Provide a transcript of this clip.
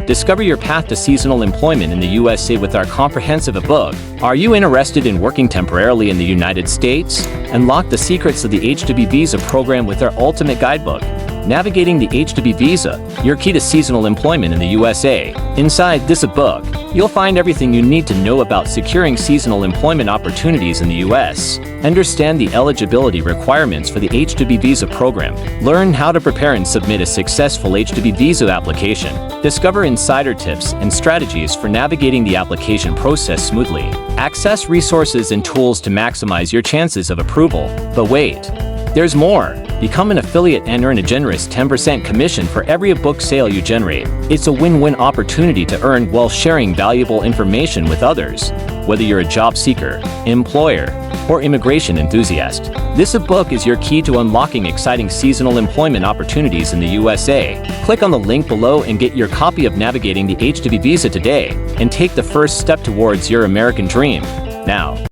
Discover your path to seasonal employment in the USA with our comprehensive ebook. Are you interested in working temporarily in the United States? Unlock the secrets of the H-2B visa program with our ultimate guidebook. Navigating the H-2B visa, your key to seasonal employment in the USA. Inside this ebook, you'll find everything you need to know about securing seasonal employment opportunities in the US. Understand the eligibility requirements for the H-2B visa program. Learn how to prepare and submit a successful H-2B visa application. Discover insider tips and strategies for navigating the application process smoothly. Access resources and tools to maximize your chances of approval. But wait, there's more. Become an affiliate and earn a generous 10% commission for every ebook sale you generate. It's a win-win opportunity to earn while sharing valuable information with others. Whether you're a job seeker, employer, or immigration enthusiast, this ebook is your key to unlocking exciting seasonal employment opportunities in the USA. Click on the link below and get your copy of Navigating the H-2B Visa today, and take the first step towards your American dream. Now,